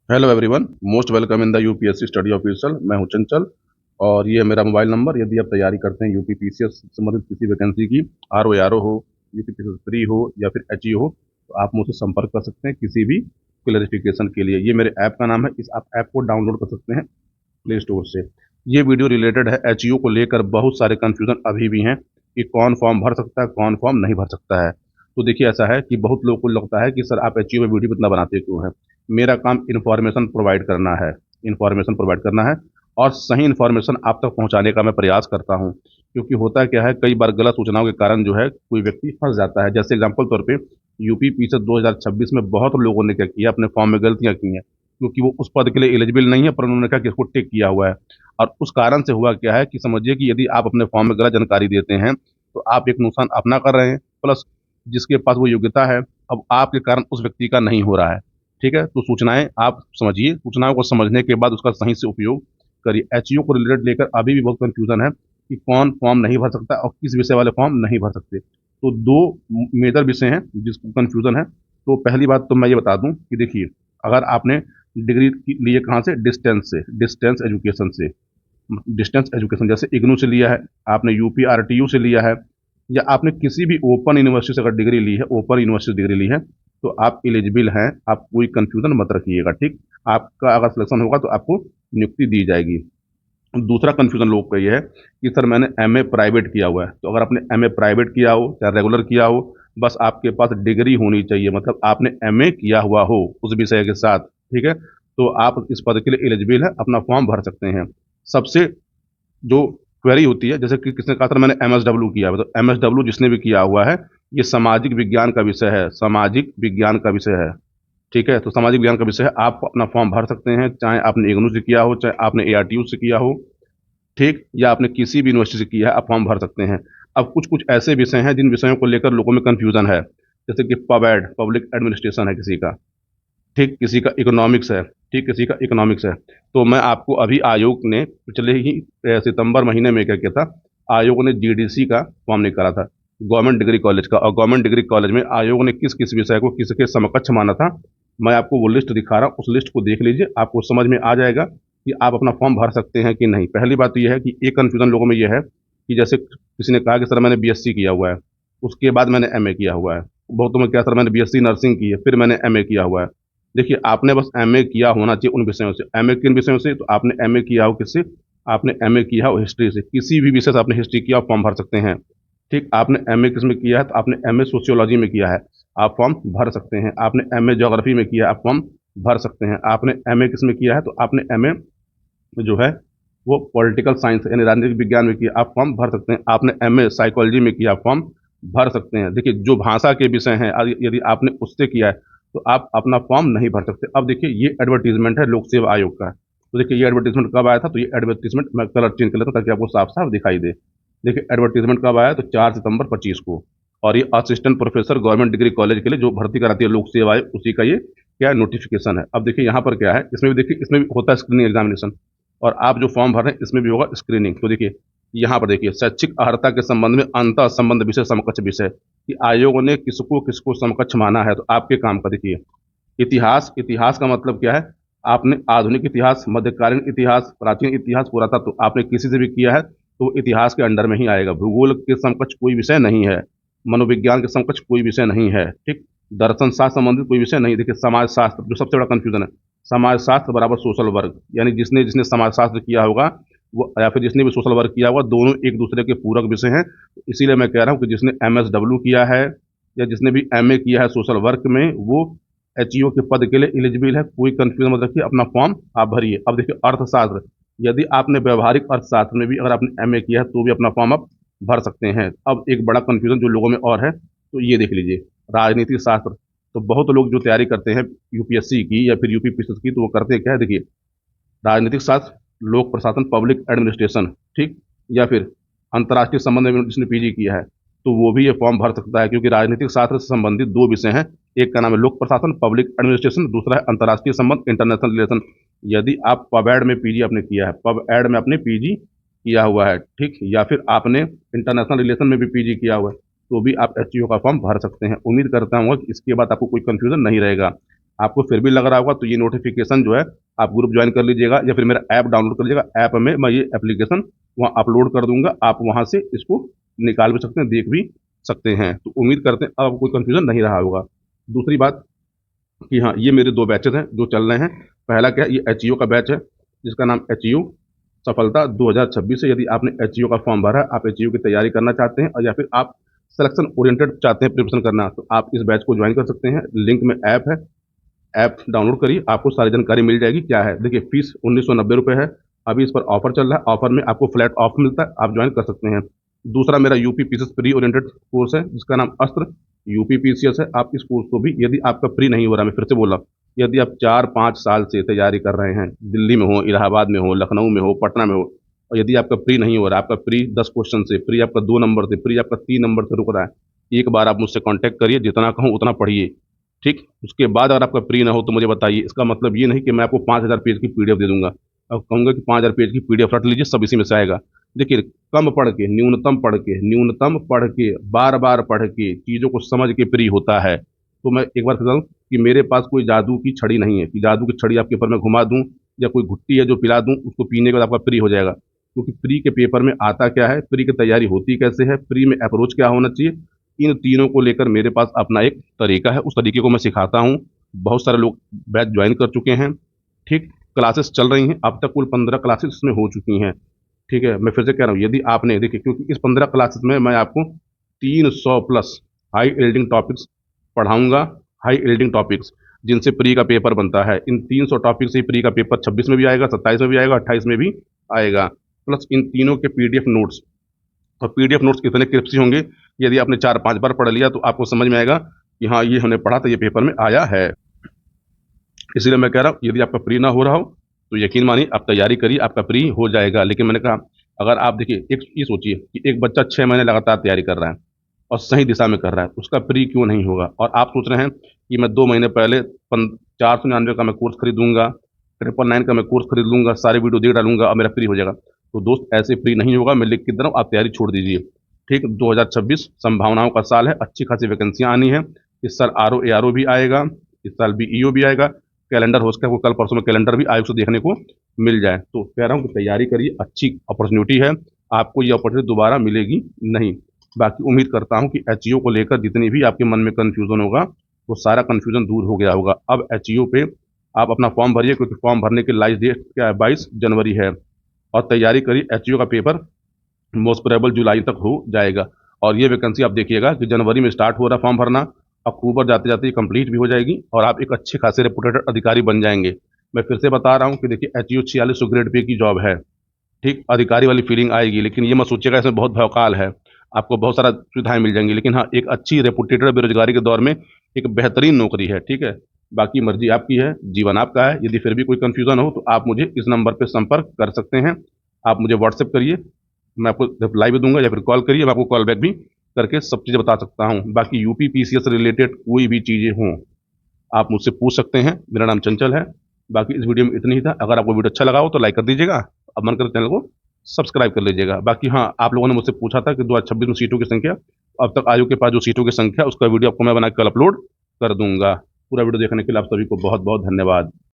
Hello everyone, most welcome in the UPSC study official. मैं हूं चंचल और ये है मेरा मोबाइल नंबर। यदि आप तैयारी करते हैं यूपी पीसीएस से संबंधित किसी वैकेंसी की, आरओ हो, यूपी पीसीएस 3 हो या फिर एचईओ हो, तो आप मुझसे संपर्क कर सकते हैं किसी भी क्लैरिफिकेशन के लिए। ये मेरे ऐप का नाम है, इस आप ऐप को डाउनलोड कर सकते हैं प्ले स्टोर से। ये वीडियो रिलेटेड है एचईओ को लेकर। बहुत सारे कन्फ्यूजन अभी भी हैं कि कौन फॉर्म भर सकता है, कौन फॉर्म नहीं भर सकता है। तो देखिए, ऐसा है कि बहुत लोगों को लगता है कि सर आप एचईओ में वीडियो इतना बनाते क्यों है। मेरा काम इन्फॉर्मेशन प्रोवाइड करना है, इन्फॉर्मेशन प्रोवाइड करना है और सही इन्फॉर्मेशन आप तक पहुंचाने का मैं प्रयास करता हूं। क्योंकि होता क्या है, कई बार गलत सूचनाओं के कारण जो है कोई व्यक्ति फंस जाता है। जैसे एग्जाम्पल तौर पे यूपी पीछे 2026 में बहुत लोगों ने क्या किया, अपने फॉर्म में गलतियां की हैं, क्योंकि वो उस पद के लिए एलिजिबल नहीं है, पर उन्होंने कहा कि इसको टिक किया हुआ है। और उस कारण से हुआ क्या है कि समझिए कि यदि आप अपने फॉर्म में गलत जानकारी देते हैं तो आप एक नुकसान अपना कर रहे हैं, प्लस जिसके पास वो योग्यता है, अब आपके कारण उस व्यक्ति का नहीं हो रहा है। ठीक है, तो सूचनाएं आप समझिए, सूचनाओं को समझने के बाद उसका सही से उपयोग करिए। एचईओ को रिलेटेड लेकर अभी भी बहुत कंफ्यूजन है कि कौन फॉर्म नहीं भर सकता और किस विषय वाले फॉर्म नहीं भर सकते। तो दो मेजर विषय हैं जिसको कंफ्यूजन है। तो पहली बात तो मैं ये बता दूं कि देखिए, अगर आपने डिग्री लिए कहाँ से, डिस्टेंस से, डिस्टेंस एजुकेशन से, डिस्टेंस एजुकेशन जैसे इग्नू से लिया है, आपने यूपी आरटीयू से लिया है, या आपने किसी भी ओपन यूनिवर्सिटी से अगर डिग्री ली है, ओपन यूनिवर्सिटी डिग्री ली है, तो आप एलिजिबल हैं। आप कोई कंफ्यूजन मत रखिएगा, ठीक। आपका अगर सिलेक्शन होगा तो आपको नियुक्ति दी जाएगी। दूसरा कंफ्यूजन लोग का ये है कि सर मैंने एमए प्राइवेट किया हुआ है। तो अगर आपने एमए प्राइवेट किया हो या रेगुलर किया हो, बस आपके पास डिग्री होनी चाहिए, मतलब आपने एमए किया हुआ हो उस विषय के साथ, ठीक है, तो आप इस पद के लिए एलिजिबल है, अपना फॉर्म भर सकते हैं। सबसे जो क्वेरी होती है, जैसे कि किसने कहा था मैंने एमएसडब्ल्यू किया है, तो एमएसडब्ल्यू जिसने भी किया हुआ है, ये सामाजिक विज्ञान का विषय है, सामाजिक विज्ञान का विषय है। ठीक है, तो सामाजिक विज्ञान का विषय है, आप अपना फॉर्म भर सकते हैं, चाहे आपने इग्नू से किया हो, चाहे आपने एआरटीयू से किया हो, ठीक, या आपने किसी भी यूनिवर्सिटी से किया है, आप फॉर्म भर सकते हैं। अब कुछ कुछ ऐसे विषय हैं जिन विषयों को लेकर लोगों में कंफ्यूजन है, जैसे कि पबएड, पब्लिक एडमिनिस्ट्रेशन है किसी का, ठीक, किसी का इकोनॉमिक्स है, ठीक, किसी का इकोनॉमिक्स है। तो मैं आपको अभी आयोग ने पिछले ही सितंबर महीने में क्या किया था, आयोग ने जीडीसी का फॉर्म निकाला था, गवर्नमेंट डिग्री कॉलेज का। और गवर्नमेंट डिग्री कॉलेज में आयोग ने किस किस विषय को किसके समकक्ष माना था, मैं आपको वो लिस्ट दिखा रहा हूँ, उस लिस्ट को देख लीजिए, आपको समझ में आ जाएगा कि आप अपना फॉर्म भर सकते हैं कि नहीं। पहली बात तो यह है कि एक कन्फ्यूजन लोगों में यह है कि जैसे किसी ने कहा कि सर मैंने बीएससी किया हुआ है, उसके बाद मैंने एमए किया हुआ है। बहुतों में क्या, सर मैंने बीएससी नर्सिंग की है, फिर मैंने एमए किया हुआ है। देखिए, आपने बस एमए किया होना चाहिए उन विषयों से। एमए किन विषयों से, तो आपने एमए किया हो किससे, आपने एमए किया हो हिस्ट्री से, किसी भी विषय से आपने हिस्ट्री किया, आप फॉर्म भर सकते हैं। ठीक, आपने एमए किस में किया है, तो आपने एमए सोशियोलॉजी में किया है, आप फॉर्म भर सकते हैं। आपने एमए ज्योग्राफी में किया है, आप फॉर्म भर सकते हैं। आपने एमए किस में किया है, तो आपने एमए जो है वो पॉलिटिकल साइंस यानी राजनीतिक विज्ञान में किया, आप फॉर्म भर सकते हैं। आपने एमए साइकोलॉजी में किया, आप फॉर्म भर सकते हैं। देखिए, जो भाषा के विषय हैं, यदि आपने उससे किया है तो आप अपना फॉर्म नहीं भर सकते। अब देखिए, ये एडवर्टीजमेंट है लोक सेवा आयोग का। तो देखिए, ये एडवर्टीजमेंट कब आया था, तो ये एडवर्टीजमेंट मैं कलर चेंज कर लेता हूँ ताकि आपको साफ साफ दिखाई दे। देखिए, एडवर्टीजमेंट कब आया, तो 4 सितंबर 25 को। और ये assistant professor government degree college के लिए जो भर्ती कराती है लोक सेवा आयोग, उसी का ये क्या नोटिफिकेशन है। अब देखिए यहाँ पर क्या है, इसमें भी देखिए, इसमें भी होता है स्क्रीनिंग एग्जामिनेशन, और आप जो फॉर्म भर रहे हैं इसमें भी होगा स्क्रीनिंग। तो देखिए, यहाँ पर देखिए, शैक्षिक अर्हता के संबंध में अंतः संबंध विषय समकक्ष विषय, कि आयोग ने किसको किसको समकक्ष माना है। तो आपके काम का देखिए, इतिहास, इतिहास का मतलब क्या है, आपने आधुनिक इतिहास, मध्यकालीन इतिहास, प्राचीन इतिहास, पुरातत्व, तो आपने किसी से भी किया है तो वो इतिहास के अंडर में ही आएगा। भूगोल के समकक्ष कोई विषय नहीं है, मनोविज्ञान के समकक्ष कोई विषय नहीं है, ठीक। दर्शन शास्त्र संबंधित कोई विषय नहीं। देखिए, समाज शास्त्र जो सबसे बड़ा कंफ्यूजन है, समाज शास्त्र बराबर सोशल वर्क, यानी जिसने जिसने समाज शास्त्र किया होगा वो, या फिर जिसने भी सोशल वर्क किया होगा, दोनों एक दूसरे के पूरक विषय हैं। तो इसीलिए मैं कह रहा हूँ कि जिसने एमएसडब्ल्यू किया है या जिसने भी एमए किया है सोशल वर्क में, वो एचईओ के पद के लिए एलिजिबल है। कोई कंफ्यूजन मत रखिए, अपना फॉर्म आप भरिए। अब देखिए, अर्थशास्त्र, यदि आपने व्यवहारिक अर्थशास्त्र में भी अगर आपने एमए किया है तो भी अपना फॉर्म आप भर सकते हैं। अब एक बड़ा कंफ्यूजन जो लोगों में और है, तो ये देख लीजिए, राजनीतिक शास्त्र। तो बहुत लोग जो तैयारी करते हैं यूपीएससी की या फिर यूपी पीसीएस की, तो वो करते क्या है, देखिए, राजनीतिक शास्त्र, लोक प्रशासन, पब्लिक एडमिनिस्ट्रेशन, ठीक, या फिर अंतर्राष्ट्रीय संबंध में जिसने पीजी किया है, तो वो भी ये फॉर्म भर सकता है। क्योंकि राजनीतिक शास्त्र से संबंधित दो विषय हैं, एक का नाम है लोक प्रशासन, पब्लिक एडमिनिस्ट्रेशन, दूसरा है अंतर्राष्ट्रीय संबंध, इंटरनेशनल रिलेशन। यदि आप पब एड में पीजी आपने किया है, पब एड में आपने पीजी किया हुआ है, ठीक, या फिर आपने इंटरनेशनल रिलेशन में भी पीजी किया हुआ है, तो भी आप एसटीओ का फॉर्म भर सकते हैं। उम्मीद करता हूँ कि इसके बाद आपको कोई कंफ्यूजन नहीं रहेगा। आपको फिर भी लग रहा होगा तो ये नोटिफिकेशन जो है आप ग्रुप ज्वाइन कर लीजिएगा, या फिर मेरा ऐप डाउनलोड कर लीजिएगा। ऐप में मैं ये एप्लीकेशन वहाँ अपलोड कर दूंगा, आप वहाँ से इसको निकाल भी सकते हैं, देख भी सकते हैं। तो उम्मीद करते हैं अब कोई कंफ्यूजन नहीं रहा होगा। दूसरी बात कि हाँ, ये मेरे 2 बैचेज़ हैं जो चल रहे हैं। पहला क्या है, ये एचईओ का बैच है जिसका नाम एचईओ सफलता 2026 है। यदि आपने एचईओ का फॉर्म भरा है, आप एचईओ की तैयारी करना चाहते हैं, और या फिर आप सिलेक्शन ओरिएंटेड चाहते हैं प्रिपरेशन करना, तो आप इस बैच को ज्वाइन कर सकते हैं। लिंक में ऐप है, ऐप डाउनलोड करिए, आपको सारी जानकारी मिल जाएगी। क्या है, देखिए फीस 1990 रुपये है। अभी इस पर ऑफर चल रहा है, ऑफर में आपको फ्लैट ऑफ मिलता है, आप ज्वाइन कर सकते हैं। दूसरा मेरा UP PCS pre oriented course है जिसका नाम अस्त्र यूपी पीसीएस है। आप इस कोर्स को भी, यदि आपका प्री नहीं हो रहा, मैं फिर से बोल रहा हूँ, यदि आप 4-5 साल से तैयारी कर रहे हैं, दिल्ली में हो, इलाहाबाद में हो, लखनऊ में हो, पटना में हो, और यदि आपका प्री नहीं हो रहा, आपका प्री 10 क्वेश्चन से, प्री आपका 2 नंबर से, प्री आपका 3 नंबर से रुक रहा है, एक बार आप मुझसे कांटेक्ट करिए, जितना कहूँ उतना पढ़िए, ठीक। उसके बाद अगर आपका प्री ना हो तो मुझे बताइए। इसका मतलब ये नहीं कि मैं आपको 5,000 पेज की पीडीएफ दे दूंगा और कहूंगा कि 5,000 पेज की पीडीएफ रट लीजिए, सब इसी में से आएगा। देखिए, कम पढ़ के, न्यूनतम पढ़ के, बार बार पढ़ के, चीज़ों को समझ के प्री होता है। तो मैं एक बार कहता हूँ कि मेरे पास कोई जादू की छड़ी नहीं है कि जादू की छड़ी आपके ऊपर मैं घुमा दूँ, या कोई घुट्टी है जो पिला दूँ, उसको पीने के बाद आपका प्री हो जाएगा। क्योंकि प्री के पेपर में आता क्या है, प्री की तैयारी होती कैसे है, प्री में अप्रोच क्या होना चाहिए, इन तीनों को लेकर मेरे पास अपना एक तरीका है। उस तरीके को मैं सिखाता हूँ। बहुत सारे लोग बैच ज्वाइन कर चुके हैं, ठीक। क्लासेस चल रही हैं, अब तक कुल 15 क्लासेस इसमें हो चुकी हैं, ठीक है। मैं फिर से कह रहा हूँ, यदि आपने, देखिए, क्योंकि इस 15 क्लासेस में मैं आपको 300 प्लस हाई एल्डिंग टॉपिक्स पढ़ाऊंगा। हाई एल्डिंग टॉपिक्स जिनसे प्री का पेपर बनता है, इन 300 टॉपिक से प्री का पेपर 26 में भी आएगा, 27 में भी आएगा, 28 में भी आएगा। प्लस इन तीनों के पीडीएफ नोट्स, और पीडीएफ नोट्स इतने क्रिप्सी होंगे, यदि आपने 4-5 बार पढ़ लिया तो आपको समझ में आएगा कि हाँ, ये हमने पढ़ा था, ये पेपर में आया है। इसीलिए मैं कह रहा हूँ, यदि आपका प्री ना हो रहा हो तो यकीन मानिए आप तैयारी करिए, आपका प्री हो जाएगा। लेकिन मैंने कहा, अगर आप देखिए, एक ये सोचिए कि एक बच्चा 6 महीने लगातार तैयारी कर रहा है और सही दिशा में कर रहा है, उसका प्री क्यों नहीं होगा। और आप सोच रहे हैं कि मैं 2 महीने पहले 499 का मैं कोर्स खरीदूंगा, 999 का मैं कोर्स खरीद लूंगा, सारे वीडियो देख डालूंगा और मेरा प्री हो जाएगा। तो दोस्त, ऐसे प्री नहीं होगा, मैं लिख के दे रहा हूँ, आप तैयारी छोड़ दीजिए, ठीक। 2026 संभावनाओं का साल है, अच्छी खासी वैकेंसियां आनी है। इस साल आरओ भी आएगा, इस साल बीईओ भी आएगा। कैलेंडर हो सके, वो कल परसों में कैलेंडर भी आयोग से देखने को मिल जाए। तो कह रहा हूँ कि तैयारी करिए, अच्छी अपॉर्चुनिटी है, आपको ये अपॉर्चुनिटी दोबारा मिलेगी नहीं। बाकी उम्मीद करता हूँ कि एचईओ को लेकर जितनी भी आपके मन में कन्फ्यूजन होगा, वो सारा कन्फ्यूजन दूर हो गया होगा। अब एचईओ पे आप अपना फॉर्म भरिए, क्योंकि फॉर्म भरने की लास्ट डेट क्या है, 22 जनवरी है। और तैयारी करिए, एचईओ का पेपर मोस्ट प्रोबेबल जुलाई तक हो जाएगा। और ये वैकेंसी आप देखिएगा कि जनवरी में स्टार्ट हो रहा फॉर्म भरना, अक्टूबर जाते जाते कंप्लीट भी हो जाएगी और आप एक अच्छे खासे रेपुटेड अधिकारी बन जाएंगे। मैं फिर से बता रहा हूँ कि देखिए, एचईओ 4600 ग्रेड पे की जॉब है, ठीक। अधिकारी वाली फीलिंग आएगी, लेकिन ये मत सोचिएगा इसमें बहुत भौकाल है। आपको बहुत सारा सुविधाएं मिल जाएंगी, लेकिन हाँ, एक अच्छी रेपुटेड बेरोजगारी के दौर में एक बेहतरीन नौकरी है, ठीक है। बाकी मर्जी आपकी है, जीवन आपका है। यदि फिर भी कोई कंफ्यूजन हो तो आप मुझे इस नंबर पर संपर्क कर सकते हैं। आप मुझे व्हाट्सएप करिए, मैं आपको रिप्लाई भी दूंगा, या फिर कॉल करिए, मैं आपको कॉल बैक भी करके सब चीज़ें बता सकता हूँ। बाकी यूपी पीसीएस से रिलेटेड कोई भी चीज़ें हों, आप मुझसे पूछ सकते हैं। मेरा नाम चंचल है। बाकी इस वीडियो में इतना ही था। अगर आपको वीडियो अच्छा लगा हो तो लाइक कर दीजिएगा, अब मन कर चैनल को सब्सक्राइब कर लीजिएगा। बाकी हाँ, आप लोगों ने मुझसे पूछा था कि 2026 में सीटों की संख्या, अब तक आयोग के पास जो सीटों की संख्या, उसका वीडियो आपको मैं बना के कल अपलोड कर दूंगा। पूरा वीडियो देखने के लिए आप सभी को बहुत बहुत धन्यवाद।